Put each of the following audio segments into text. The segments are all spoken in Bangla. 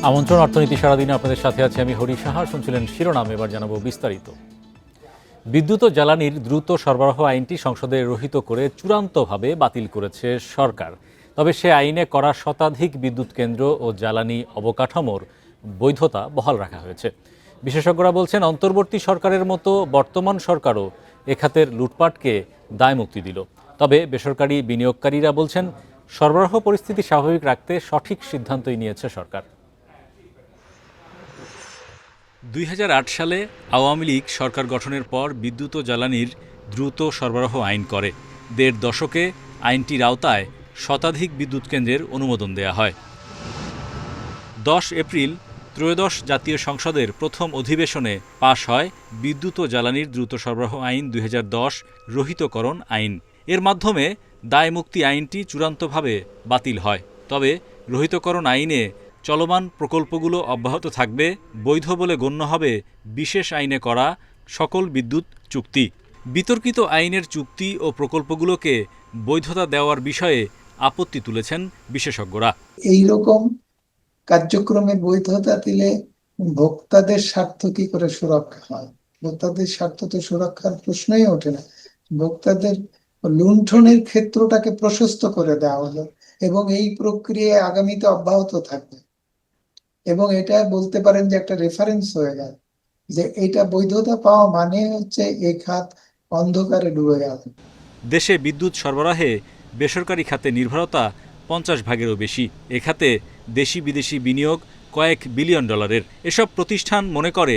আমন্ত্রণ অর্থনীতি সারাদিনে আপনাদের সাথে আছে আমি হরি সাহা। শুনছিলেন শিরোনাম, এবার জানাবো বিস্তারিত। বিদ্যুৎ ও জ্বালানির দ্রুত সরবরাহ আইনটি সংসদে রহিত করে চূড়ান্তভাবে বাতিল করেছে সরকার। তবে সে আইনে করা শতাধিক বিদ্যুৎ কেন্দ্র ও জ্বালানি অবকাঠামোর বৈধতা বহাল রাখা হয়েছে। বিশেষজ্ঞরা বলছেন, অন্তর্বর্তী সরকারের মতো বর্তমান সরকারও এ খাতের লুটপাটকে দায়মুক্তি দিল। তবে বেসরকারি বিনিয়োগকারীরা বলছেন, সরবরাহ পরিস্থিতি স্বাভাবিক রাখতে সঠিক সিদ্ধান্তই নিয়েছে সরকার। 2008 সালে আওয়ামী লীগ সরকার গঠনের পর বিদ্যুৎ ও জ্বালানির দ্রুত সরবরাহ আইন করে। 1.5 দশকে আইনটির আওতায় শতাধিক বিদ্যুৎ কেন্দ্রের অনুমোদন দেয়া হয়। 10 এপ্রিল ত্রয়োদশ জাতীয় সংসদের প্রথম অধিবেশনে পাশ হয় বিদ্যুৎ ও জ্বালানির দ্রুত সরবরাহ আইন 2010 রহিতকরণ আইন। এর মাধ্যমে দায়মুক্তি আইনটি চূড়ান্তভাবে বাতিল হয়। তবে রহিতকরণ আইনে চলমান প্রকল্পগুলো অব্যাহত থাকবে। বৈধ বলে গণ্য হবে বিশেষ আইনে করা সকল বিদ্যুৎ চুক্তি। বিতর্কিত আইনের চুক্তি ও প্রকল্পগুলোকে বৈধতা দেওয়ার বিষয়ে আপত্তি তুলেছেন বিশেষজ্ঞরা। এই রকম কার্যক্রমের বৈধতা দিলে ভোক্তাদের স্বার্থ কি করে সুরক্ষা হয়? ভোক্তাদের স্বার্থ তো সুরক্ষার প্রশ্নই ওঠে না। ভোক্তাদের লুণ্ঠনের ক্ষেত্রটাকে প্রশস্ত করে দেওয়া হলো এবং এই প্রক্রিয়া আগামীতে অব্যাহত থাকবে এবং এটা বলতে পারেন যে একটা রেফারেন্স হয়ে গেল যে এটা বৈধতা পাওয়া মানে হচ্ছে এই খাত অন্ধকারে ডুবে গেল। দেশে বিদ্যুৎ সরবরাহে বেসরকারি খাতে নির্ভরতা 50 ভাগেরও বেশি। এ খাতে দেশি বিদেশি বিনিয়োগ কয়েক বিলিয়ন ডলারের। এসব প্রতিষ্ঠান মনে করে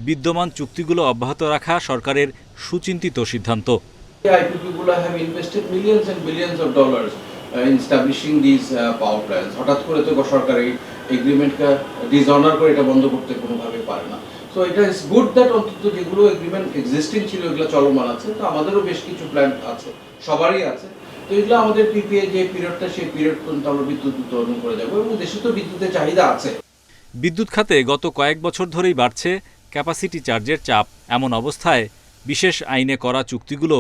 বিদ্যমান চুক্তিগুলো অব্যাহত রাখা সরকারের সুচিন্তিত সিদ্ধান্ত। আইপিপিগুলো have invested millions and billions of dollars in establishing these power plants. হঠাৎ করে তো সরকার এই এগ্রিমেন্টকে ডিসঅনার করে এটা বন্ধ করতে কোনোভাবে পারে না। সো এটা ইজ গুড দ্যাট অন্তত যেগুলো এগ্রিমেন্ট এক্সিস্টিং ছিল এগুলো চলমান আছে। তো আমাদেরও বেশ কিছু প্ল্যান আছে, সবারই আছে। তো এগুলো আমাদের পিপিএ যে পিরিয়ডটা, সেই পিরিয়ড পর্যন্ত আমরা বিদ্যুৎ উৎপাদন করে যাবো এবং দেশে তো বিদ্যুতের চাহিদা আছে। বিদ্যুৎ খাতে গত কয়েক বছর ধরেই বাড়ছে ক্যাপাসিটি চার্জের চাপ। এমন অবস্থায় বিশেষ আইনে করা চুক্তিগুলো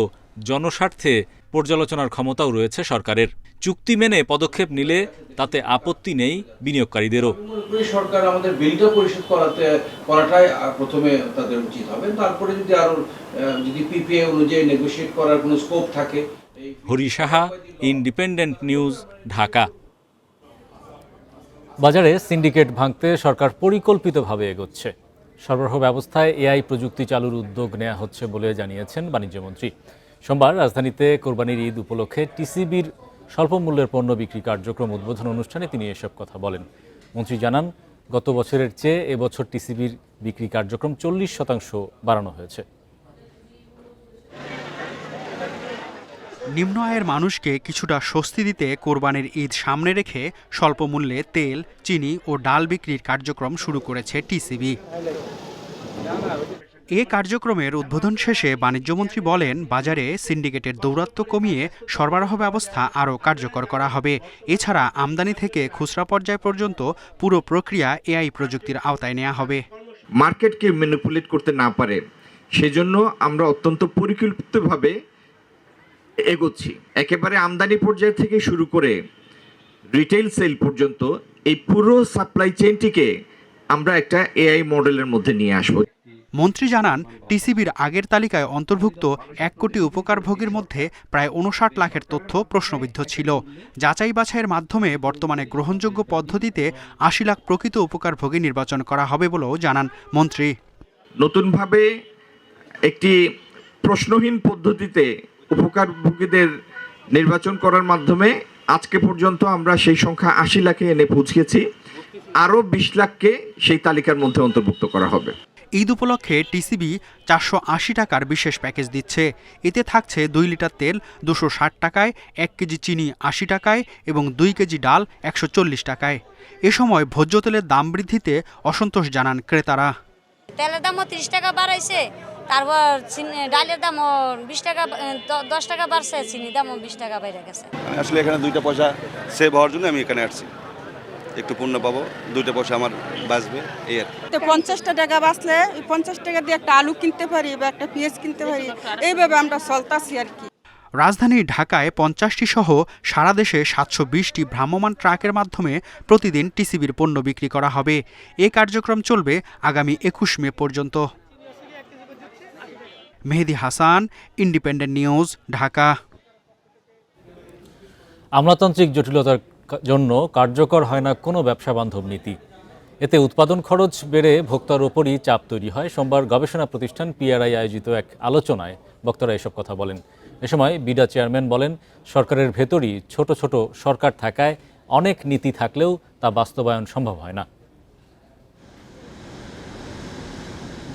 জনস্বার্থে পর্যালোচনার ক্ষমতাও রয়েছে সরকারের। চুক্তি মেনে পদক্ষেপ নিলে তাতে আপত্তি নেই বিনিয়োগকারীদেরও। সরকার আমাদের বিলটা পরিশোধ করাটাই প্রথমে তাদের উচিত হবে। তারপরে যদি আরো যদি পিপিএ অনুযায়ী নেগোশিয়েট করার কোনো স্কোপ থাকে। Hari Saha, independent news, Dhaka. বাজারে সিন্ডিকেট ভাঙতে সরকার পরিকল্পিতভাবে এগোচ্ছে। সরবরাহ ব্যবস্থায় এআই প্রযুক্তি চালুর উদ্যোগ নেওয়া হচ্ছে বলে জানিয়েছেন বাণিজ্যমন্ত্রী। সোমবার রাজধানীতে কোরবানির ঈদ উপলক্ষে টিসিবির স্বল্প মূল্যের পণ্য বিক্রি কার্যক্রম উদ্বোধন অনুষ্ঠানে তিনি এসব কথা বলেন। মন্ত্রী জানান, গত বছরের চেয়ে এবছর টিসিবির বিক্রি কার্যক্রম 40% বাড়ানো হয়েছে। নিম্ন আয়ের মানুষকে কিছুটা স্বস্তি দিতে কোরবানির ঈদ সামনে রেখে স্বল্প মূল্যে তেল, চিনি ও ডাল বিক্রির কার্যক্রম শুরু করেছে টিসিবি। এ কার্যক্রমের উদ্বোধন শেষে বাণিজ্যমন্ত্রী বলেন, বাজারে সিন্ডিকেটের দৌরাত্ম্য কমিয়ে সরবরাহ ব্যবস্থা আরও কার্যকর করা হবে। এছাড়া আমদানি থেকে খুচরা পর্যায় পর্যন্ত পুরো প্রক্রিয়া এআই প্রযুক্তির আওতায় নেওয়া হবে। মার্কেটকে ম্যানিপুলেট করতে না পারে সেজন্য আমরা অত্যন্ত পরিকল্পিতভাবে এগোচ্ছি। একেবারে আমদানি পর্যায় থেকে শুরু করে রিটেইল সেল পর্যন্ত এই পুরো সাপ্লাই চেইনটিকে আমরা একটা এআই মডেলের মধ্যে নিয়ে আসব। মন্ত্রী জানান, টিসিবির আগের তালিকায় অন্তর্ভুক্ত 1 কোটি উপকারভোগীর মধ্যে প্রায় 59 লাখের তথ্য প্রশ্নবিদ্ধ ছিল। যাচাই বাছাইয়ের মাধ্যমে বর্তমানে গ্রহণযোগ্য পদ্ধতিতে 80 লাখ প্রকৃত উপকারভোগী নির্বাচন করা হবে বলেও জানান মন্ত্রী। নতুনভাবে একটি প্রশ্নহীন পদ্ধতিতে উপকারভোগীদের নির্বাচন করার মাধ্যমে আজকে পর্যন্ত আমরা সেই সংখ্যা 80 লাখে এনে পৌঁছেছি। আরও 20 লাখকে সেই তালিকার মধ্যে অন্তর্ভুক্ত করা হবে। ঈদ উপলক্ষে টিসিবি 480 টাকার বিশেষ প্যাকেজ দিচ্ছে। এতে থাকছে 2 লিটার তেল 260 টাকায়, 1 কেজি চিনি 80 টাকায় এবং 2 কেজি ডাল 140 টাকায়। এ সময় ভোজ্য তেলের দাম বৃদ্ধিতে অসন্তোষ জানান ক্রেতারা। তেলের দামও 30 টাকা বাড়াইছে, তারপর ডালের দামও 20 টাকা 10 টাকা বাড়ছে, চিনির দামও 20 টাকা বেড়ে গেছে। আসলে এখানে 2টা পয়সা সেভ হওয়ার জন্য আমি এখানে আসছি। একটু পণ্য পাবো, 2টা পয়সা আমার বাঁচবে, এই আর কি। 50 টাকা বাঁচলে 50 টাকা দিয়ে একটা আলু কিনতে পারি বা একটা পেঁয়াজ কিনতে পারি, এইভাবে আমরা চলতাছি আর কি। রাজধানী ঢাকায় 50টি সহ সারা দেশে 720টি ভ্রাম্যমাণ ট্রাকের মাধ্যমে প্রতিদিন টিসিবির পণ্য বিক্রি করা হবে। এ কার্যক্রম চলবে আগামী 21 মে পর্যন্ত। মেহেদী হাসান, ইন্ডিপেন্ডেন্ট নিউজ, ঢাকা। আমলাতান্ত্রিক জটিলতার জন্য কার্যকর হয় না কোনো ব্যবসা বান্ধব নীতি। এতে উৎপাদন খরচ বেড়ে ভোক্তার ওপরই চাপ তৈরি হয়। সোমবার গবেষণা প্রতিষ্ঠান পিআরআই আয়োজিত এক আলোচনায় বক্তারা এসব কথা বলেন। এ সময় বিডা চেয়ারম্যান বলেন, সরকারের ভেতরই ছোট ছোট সরকার থাকায় অনেক নীতি থাকলেও তা বাস্তবায়ন সম্ভব হয় না।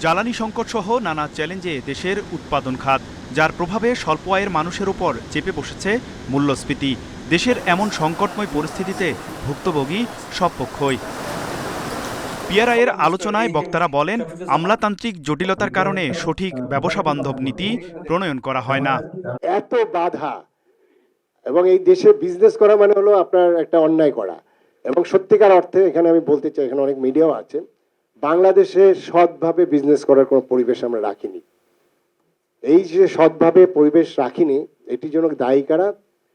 জ্বালানি সংকট সহ নানা চ্যালেঞ্জে দেশের উৎপাদন খাত, যার প্রভাবে স্বল্প আয়ের মানুষের উপর চেপে বসেছে মূল্যস্ফীতি। দেশের এমন সংকটময় পরিস্থিতিতে ভুক্তভোগী সব পক্ষই। পিআরআইয়ের আলোচনায় বক্তারা বলেন, আমলাতান্ত্রিক জটিলতার কারণে সঠিক ব্যবসা বান্ধব নীতি প্রণয়ন করা হয় না। এত বাধা, এবং এই দেশে বিজনেস করা মানে হলো আপনার একটা অন্যায় করা। এবং সত্যিকার অর্থে এখানে আমি বলতে চাই, এখানে অনেক মিডিয়াও আছে, বাংলাদেশে সৎভাবে বিজনেস করার কোনো পরিবেশ আমরা রাখিনি। এই যে সৎভাবে পরিবেশ রাখিনি, এটির জন্য দায়ী কারা?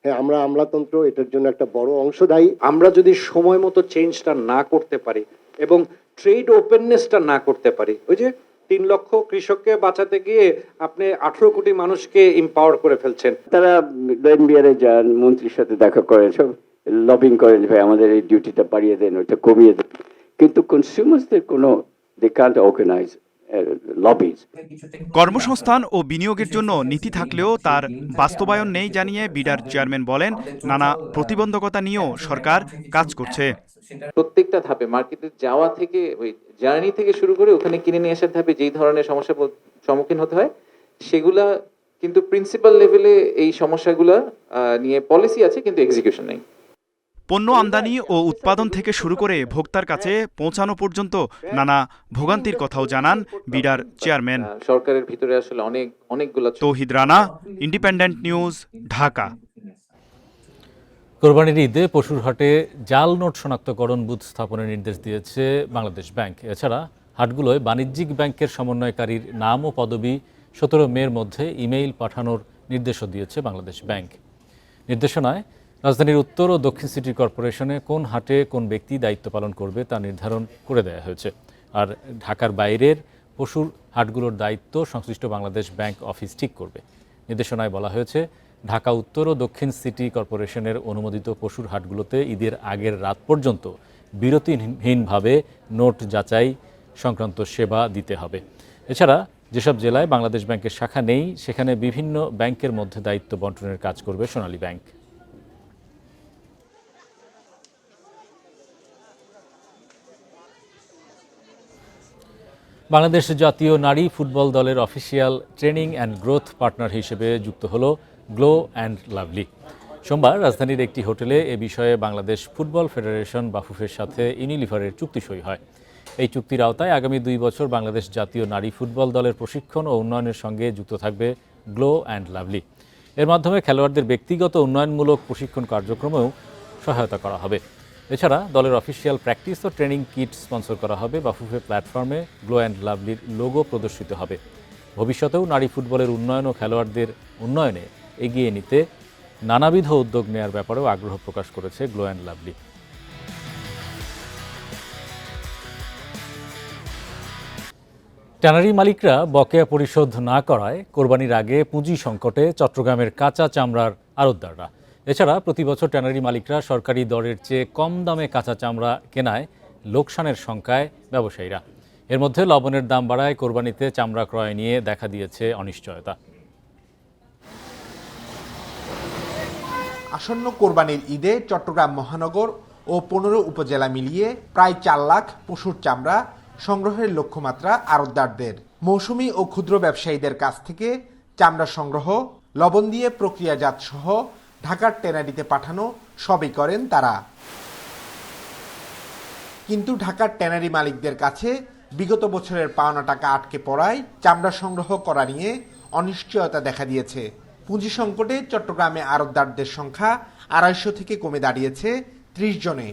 হ্যাঁ, আমরা আমলাতন্ত্র এটার জন্য একটা বড় অংশ দায়ী। আমরা যদি সময় মতো চেঞ্জটা না করতে পারি এবং ট্রেড ওপেননেসটা না করতে পারি, ওই যে 3 লক্ষ কৃষককে বাঁচাতে গিয়ে আপনি 18 কোটি মানুষকে এম্পাওয়ার করে ফেলছেন। তারা এনবিআরে যান, মন্ত্রীর সাথে দেখা করেন, সব লবিং করেন, ভাই আমাদের এই ডিউটিটা বাড়িয়ে দেন, ওইটা কমিয়ে দেন, কিন্তু কনজিউমারদের কোনো দে কান্ট অর্গানাইজ লবিজ। কর্মসংস্থান ও বিনিয়োগের জন্য নীতি থাকলেও তার বাস্তবায়ন নেই জানিয়ে বিডার চেয়ারম্যান বলেন, নানা প্রতিবন্ধকতা নিয়েও সরকার কাজ করছে। প্রত্যেকটা ধাপে মার্কেটে যাওয়া থেকে ওই জার্নি থেকে শুরু করে ওখানে কিনে নিয়ে আসার ধাপে যেই ধরনের সমস্যার সম্মুখীন হতে হয়, সেগুলা কিন্তু প্রিন্সিপাল লেভেলে এই সমস্যাগুলা নিয়ে পলিসি আছে, কিন্তু এক্সিকিউশন নেই। পণ্য আমদানি ও উৎপাদন থেকে শুরু করে ভোক্তার কাছে পৌঁছানো পর্যন্ত নানা ভোগান্তির কথাও জানান বিডার চেয়ারম্যান। সরকারের ভিতরে আসলে অনেকগুলো। তৌহিদ রানা, ইন্ডিপেন্ডেন্ট নিউজ, ঢাকা। কোরবানির ঈদে পশুর হাটে জাল নোট শনাক্তকরণ বুথ স্থাপনের নির্দেশ দিয়েছে বাংলাদেশ ব্যাংক। এছাড়া হাটগুলোয় বাণিজ্যিক ব্যাংকের সমন্বয়কারীর নাম ও পদবি 17 মের মধ্যে ইমেইল পাঠানোর নির্দেশও দিয়েছে বাংলাদেশ ব্যাংক। নির্দেশনায় রাজধানীর উত্তর ও দক্ষিণ সিটি কর্পোরেশনে কোন হাটে কোন ব্যক্তি দায়িত্ব পালন করবে তা নির্ধারণ করে দেওয়া হয়েছে। আর ঢাকার বাইরের পশুর হাটগুলোর দায়িত্ব সংশ্লিষ্ট বাংলাদেশ ব্যাংক অফিস ঠিক করবে। নির্দেশনায় বলা হয়েছে, ঢাকা উত্তর ও দক্ষিণ সিটি কর্পোরেশনের অনুমোদিত পশুর হাটগুলোতে ঈদের আগের রাত পর্যন্ত বিরতিহীনভাবে নোট যাচাই সংক্রান্ত সেবা দিতে হবে। এছাড়া যেসব জেলায় বাংলাদেশ ব্যাংকের শাখা নেই, সেখানে বিভিন্ন ব্যাংকের মধ্যে দায়িত্ব বন্টনের কাজ করবে সোনালী ব্যাংক। বাংলাদেশ জাতীয় নারী ফুটবল দলের official training and growth partner হিসেবে যুক্ত হল গ্লো অ্যান্ড লাভলি। সোমবার রাজধানীর একটি হোটেলে এ বিষয়ে বাংলাদেশ ফুটবল ফেডারেশন বাফুফের সাথে ইউনিলিভারের চুক্তি সই হয়। এই চুক্তির আওতায় আগামী 2 বছর বাংলাদেশ জাতীয় নারী ফুটবল দলের প্রশিক্ষণ ও উন্নয়নের সঙ্গে যুক্ত থাকবে গ্লো অ্যান্ড লাভলি। এর মাধ্যমে খেলোয়াড়দের ব্যক্তিগত উন্নয়নমূলক প্রশিক্ষণ কার্যক্রমেও সহায়তা করা হবে। এছাড়া দলের অফিসিয়াল প্র্যাকটিস ও ট্রেনিং কিট স্পন্সর করা হবে। বাফুফে প্ল্যাটফর্মে গ্লো অ্যান্ড লাভলির লোগো প্রদর্শিত হবে। ভবিষ্যতেও নারী ফুটবলের উন্নয়ন ও খেলোয়াড়দের উন্নয়নে এগিয়ে নিতে নানাবিধ উদ্যোগ নেওয়ার ব্যাপারেও আগ্রহ প্রকাশ করেছে গ্লো অ্যান্ড লাভলি। ট্যানারি মালিকরা বকেয়া পরিশোধ না করায় কোরবানির আগে পুঁজি সংকটে চট্টগ্রামের কাঁচা চামড়ার আড়তদাররা। এছাড়া প্রতি বছর ট্যানারি মালিকরা সরকারি দরের চেয়ে কম দামে কাঁচা চামড়া কেনায় লোকসানের শঙ্কায় ব্যবসায়ীরা। এর মধ্যে লবণের দাম বাড়ায় কোরবানিতে চামড়া ক্রয় নিয়ে দেখা দিয়েছে অনিশ্চয়তা। আসন্ন কোরবানির ঈদে চট্টগ্রাম মহানগর ও 15 উপজেলা মিলিয়ে প্রায় 4 লাখ পশুর চামড়া সংগ্রহের লক্ষ্যমাত্রা আড়তদারদের। মৌসুমি ও ক্ষুদ্র ব্যবসায়ীদের কাছ থেকে চামড়া সংগ্রহ, লবণ দিয়ে প্রক্রিয়াজাত সহ ঢাকার ট্যানারিতে পাঠানো সবই করেন তারা। কিন্তু ঢাকার ট্যানারি মালিকদের কাছে বিগত বছরের পাওনা টাকা আটকে পড়ায় চামড়া সংগ্রহ করা নিয়ে অনিশ্চয়তা দেখা দিয়েছে। পুঁজি সংকটে চট্টগ্রামে আড়তদারদের সংখ্যা 250 থেকে কমে দাঁড়িয়েছে 30 জনে।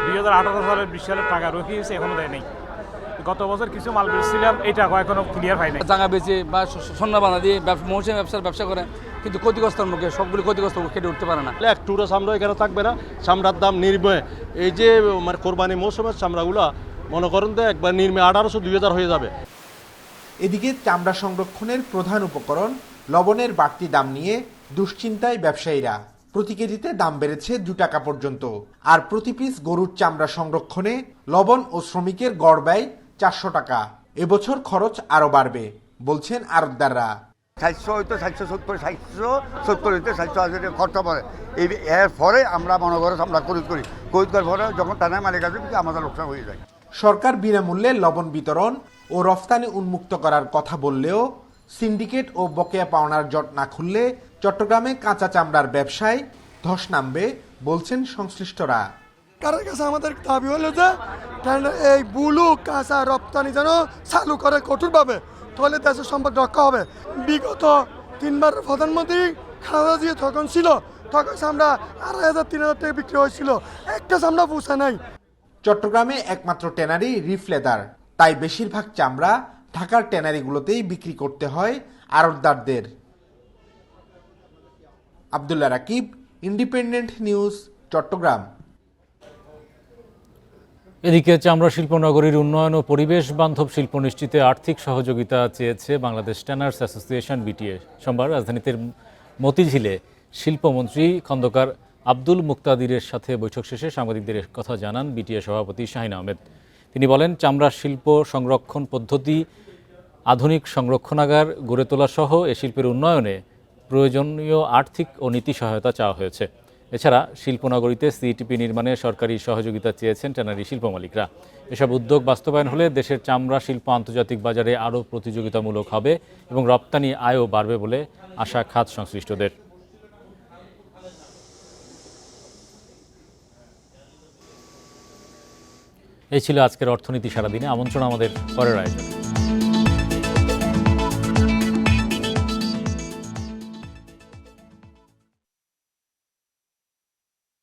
2018 সালের 20 সালের টাকা রয়েছে, এখনো দেয় নাই। গত বছর কিছু মাল বেচছিলাম, এই টাকা এখনো ক্লিয়ার হয় না। জায়গা বেচে বা স্বর্ণ বানা দিয়ে মৌসুমী ব্যবসা করে কিন্তু ক্ষতিগ্রস্ত মুখে সবগুলি ক্ষতিগ্রস্ত মুখে কেটে উঠতে পারে না। এক টুকরো চামড়া এখানে থাকবে না, চামড়ার দাম নির্ময় এই যে মানে কোরবানি মৌসুমের চামড়াগুলো মনে করেন তো একবার নির্ময় 1800-2000 হয়ে যাবে। এদিকে চামড়া সংরক্ষণের প্রধান উপকরণ লবণের বাড়তি দাম নিয়ে দুশ্চিন্তায় ব্যবসায়ীরা। প্রতি কেজিতে দাম বেড়েছে 2 টাকা পর্যন্ত। আর প্রতি পিস গরুর চামড়া সংরক্ষণে লবণ ও শ্রমিকের গড় ব্যয় 400 টাকা। এবছর খরচ আরও বাড়বে বলছেন আড়তদাররা। 400 হইতো 470, 470 হইতে 480 খরচা পড়ে। এর পরে আমরা মনে করো আমরা খরিদ করি করার পরে যখন টানা মালিক আসবে আমাদের লোকসান হয়ে যায়। সরকার বিনামূল্যে লবণ বিতরণ ও রফতানি উন্মুক্ত করার কথা বললেও সিন্ডিকেট ও বকেয়া পাওনার জট না খুললে চট্টগ্রামে কাঁচা চামড়ার ব্যবসায় ধস নামবে বলছেন সংশ্লিষ্টরা। কারোর কাছে আমাদের দাবি হলো যে এই বুলু কাঁচা রপ্তানি যেন চালু করে কঠোরভাবে, তাহলে দেশের সম্পদ রক্ষা হবে। বিগত 3 বার প্রধানমন্ত্রী খালেদা জিয়া তখন ছিল, তখন চামড়া 2500-3000 টাকা বিক্রি হয়েছিল, একটা চামড়া পুষা নাই। চট্টগ্রামে একমাত্র ট্যানারি রিফ লেদার, তাই বেশিরভাগ চামড়া ঢাকার ট্যানারিগুলোতেই বিক্রি করতে হয় আড়তদারদের। Abdullah Rakib, Independent News, Chattogram. এদিকে চামড়া শিল্প নগরীর উন্নয়ন ও পরিবেশ বান্ধব শিল্প নিশ্চিতে আর্থিক সহযোগিতা চেয়েছে বাংলাদেশ ট্যানার্স অ্যাসোসিয়েশন বিটিএ। সোমবার রাজধানীতে মতিঝিলে শিল্পমন্ত্রী খন্দকার আব্দুল মুক্তাদিরের সাথে বৈঠক শেষে সাংবাদিকদের কথা জানান বিটিএ সভাপতি শাহিন আহমেদ। তিনি বলেন, চামড়া শিল্প সংরক্ষণ পদ্ধতি, আধুনিক সংরক্ষণাগার গড়ে তোলা সহ এ শিল্পের উন্নয়নে প্রয়োজনীয় আর্থিক ও নীতি সহায়তা চাওয়া হয়েছে। এছাড়া শিল্পনগরীতে সিইটিপি নির্মাণে সরকারি সহযোগিতা চেয়েছেন ট্যানারি শিল্প মালিকরা। এসব উদ্যোগ বাস্তবায়ন হলে দেশের চামড়া শিল্প আন্তর্জাতিক বাজারে আরও প্রতিযোগিতামূলক হবে এবং রপ্তানি আয়ও বাড়বে বলে আশা খাত সংশ্লিষ্টদের। এই ছিল আজকের অর্থনীতি সারাদিনে। আমন্ত্রণ আমাদের পরের আয়োজন।